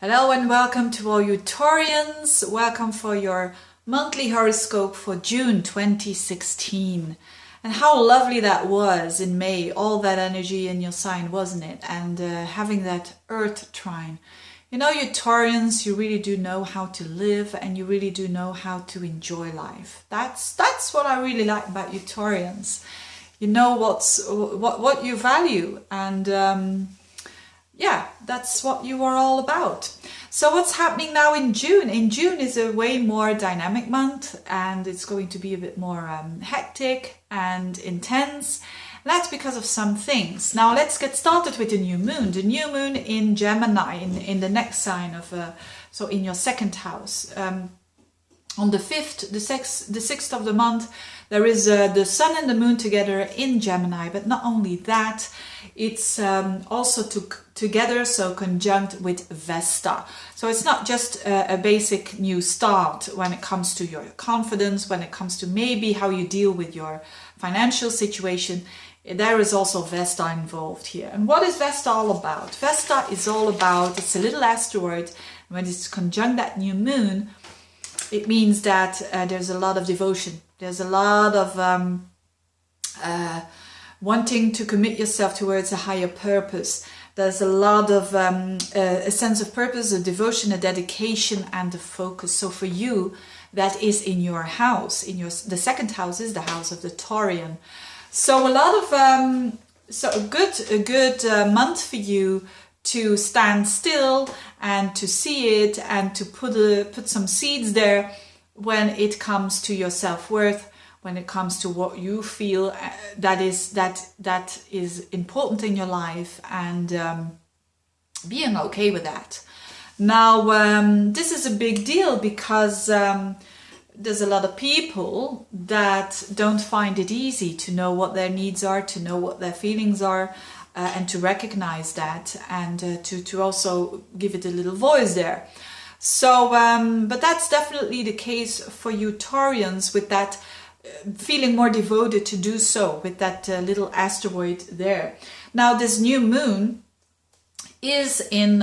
Hello and welcome to all you Taurians. Welcome for your monthly horoscope for June 2016. And how lovely that was in May, all that energy in your sign, wasn't it? And having that earth trine. You know, you Taurians, you really do know how to live and you really do know how to enjoy life. That's what I really like about you Taurians. You know what you value, and yeah, that's what you are all about. So what's happening now in June? In June is a way more dynamic month, and it's going to be a bit more hectic and intense. That's because of some things. Now let's get started with the new moon. The new moon in Gemini, in the next sign of, so in your second house. On the 5th, the 6th of the month, there is the sun and the moon together in Gemini. But not only that, it's also together, so conjunct with Vesta. So it's not just a basic new start when it comes to your confidence, when it comes to maybe how you deal with your financial situation. There is also Vesta involved here. And what is Vesta all about? Vesta is all about, it's a little asteroid. When it's conjunct that new moon, it means that there's a lot of devotion. There's a lot of wanting to commit yourself towards a higher purpose. There's a lot of a sense of purpose, a devotion, a dedication, and a focus. So for you, that is in your house. The second house is the house of the Taurian. So a lot of a good month for you to stand still and to see it and to put some seeds there when it comes to your self-worth, when it comes to what you feel that is important in your life, and being okay with that. Now this is a big deal because there's a lot of people that don't find it easy to know what their needs are, to know what their feelings are, and to recognize that, and to also give it a little voice there. So, but that's definitely the case for you Taurians, with that feeling more devoted to do so, with that little asteroid there. Now, this new moon is in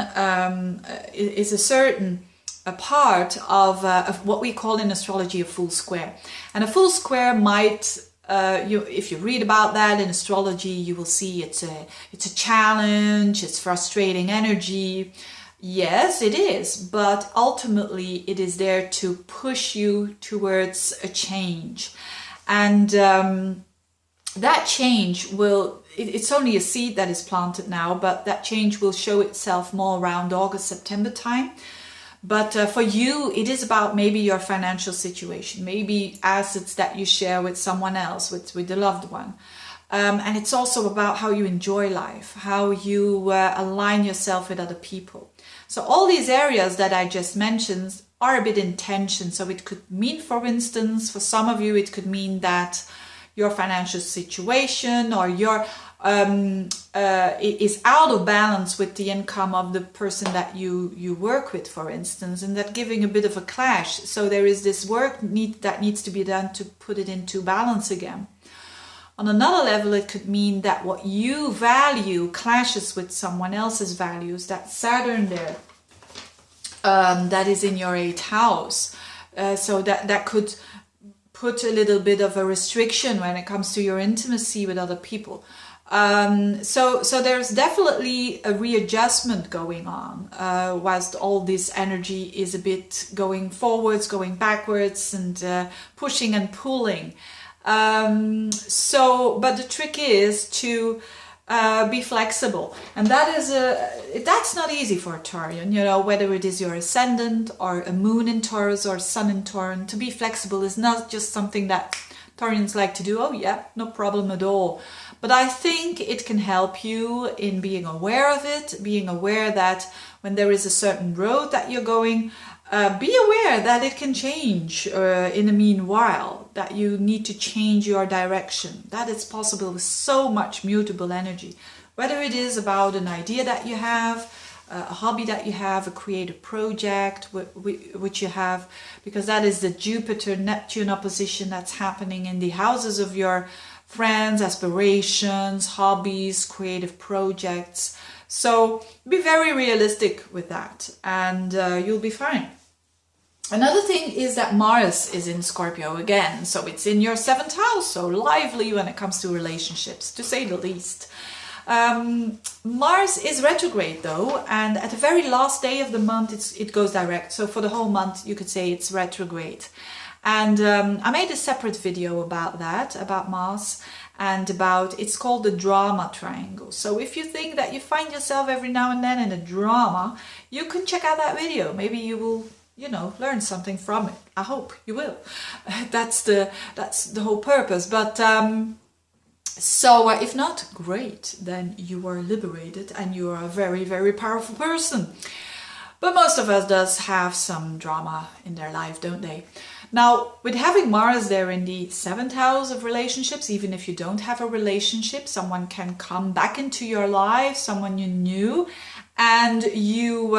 is a certain a part of what we call in astrology a full square, and a full square might. If you read about that in astrology, you will see it's a challenge, it's frustrating energy. Yes, it is, but ultimately it is there to push you towards a change. And that change it's only a seed that is planted now, but that change will show itself more around August, September time. But for you, it is about maybe your financial situation, maybe assets that you share with someone else, with a loved one. And it's also about how you enjoy life, how you align yourself with other people. So all these areas that I just mentioned are a bit in tension. So it could mean, for instance, for some of you, it could mean that your financial situation or your is out of balance with the income of the person that you work with, for instance, and that giving a bit of a clash. So there is this work that needs to be done to put it into balance again. On another level, it could mean that what you value clashes with someone else's values. That Saturn there, that is in your 8th house. So that could put a little bit of a restriction when it comes to your intimacy with other people. So there's definitely a readjustment going on, whilst all this energy is a bit going forwards, going backwards, and pushing and pulling. But the trick is to be flexible, and that's not easy for a Taurian. You know, whether it is your ascendant or a moon in Taurus or sun in Taurus, to be flexible is not just something that Taurians like to do. Oh yeah, no problem at all. But I think it can help you in being aware of it, being aware that when there is a certain road that you're going, be aware that it can change in the meanwhile, that you need to change your direction. That is possible with so much mutable energy. Whether it is about an idea that you have, a hobby that you have, a creative project which you have, because that is the Jupiter-Neptune opposition that's happening in the houses of your friends, aspirations, hobbies, creative projects. So be very realistic with that, and you'll be fine. Another thing is that Mars is in Scorpio again, so it's in your 7th house, so lively when it comes to relationships, to say the least. Mars is retrograde though, and at the very last day of the month it goes direct, so for the whole month you could say it's retrograde. And I made a separate video about that, about Mars, and about, it's called the drama triangle. So if you think that you find yourself every now and then in a drama, you can check out that video. Maybe you will, you know, learn something from it. I hope you will. That's the whole purpose. But so if not, great, then you are liberated and you are a very, very powerful person. But most of us does have some drama in their life, don't they? Now, with having Mars there in the 7th house of relationships, even if you don't have a relationship, someone can come back into your life, someone you knew, and you,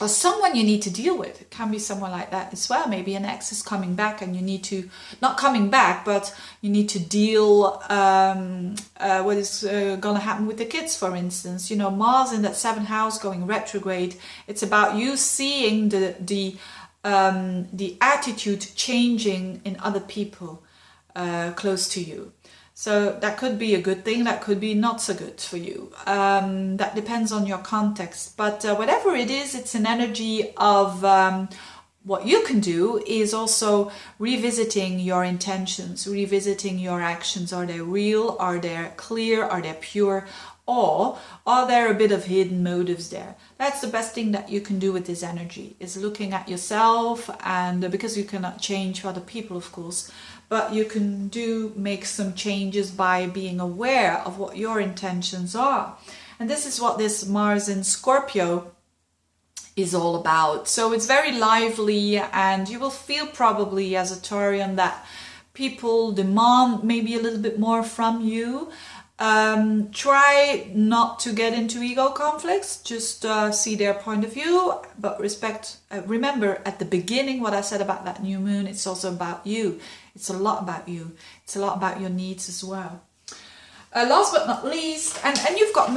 or someone you need to deal with. It can be someone like that as well. Maybe an ex is coming back and you need to, not coming back, but you need to deal what is going to happen with the kids, for instance. You know, Mars in that 7th house going retrograde, it's about you seeing the attitude changing in other people close to you. So that could be a good thing, that could be not so good for you. That depends on your context. But whatever it is, it's an energy of what you can do is also revisiting your intentions, revisiting your actions. Are they real? Are they clear? Are they pure? Or are there a bit of hidden motives there? That's the best thing that you can do with this energy, is looking at yourself, and because you cannot change other people, of course, but you can make some changes by being aware of what your intentions are. And this is what this Mars in Scorpio is all about. So it's very lively, and you will feel probably as a Taurian that people demand maybe a little bit more from you. Try not to get into ego conflicts, just see their point of view, but respect. Remember at the beginning what I said about that new moon, it's also about you. It's a lot about you. It's a lot about your needs as well. Last but not least, and you've got,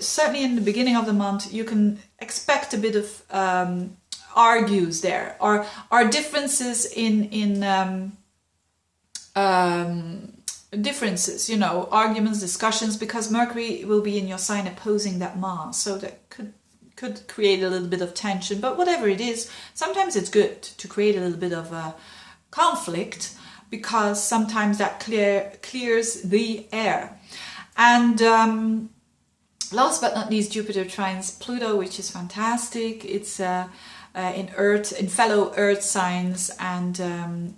certainly in the beginning of the month, you can expect a bit of argues there, or differences in differences, you know, arguments, discussions, because Mercury will be in your sign opposing that Mars, so that could create a little bit of tension. But whatever it is, sometimes it's good to create a little bit of a conflict, because sometimes that clears the air. And last but not least, Jupiter trines Pluto, which is fantastic. It's in fellow Earth signs, and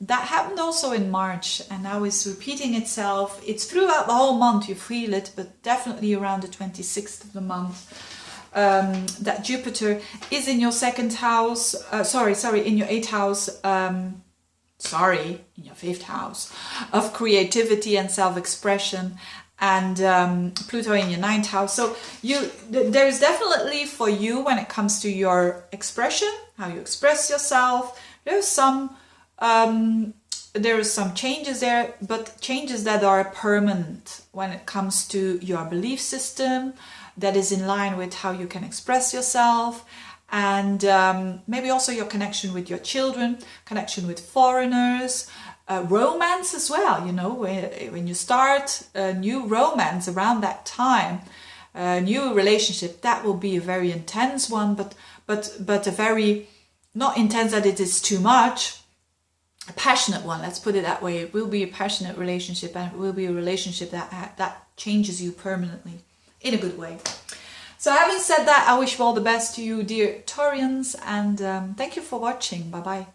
that happened also in March, and now it's repeating itself. It's throughout the whole month, you feel it, but definitely around the 26th of the month, that Jupiter is in your 2nd house, in your 8th house, in your 5th house of creativity and self-expression, and Pluto in your 9th house. So there's definitely for you, when it comes to your expression, how you express yourself, there's some changes there, but changes that are permanent when it comes to your belief system, that is in line with how you can express yourself, and maybe also your connection with your children, connection with foreigners, romance as well. You know, when you start a new romance around that time, a new relationship, that will be a very intense one, but a very, not intense that it is too much, a passionate one, let's put it that way. It will be a passionate relationship, and it will be a relationship that changes you permanently in a good way. So having said that, I wish you all the best to you, dear Taurians, and thank you for watching. Bye bye.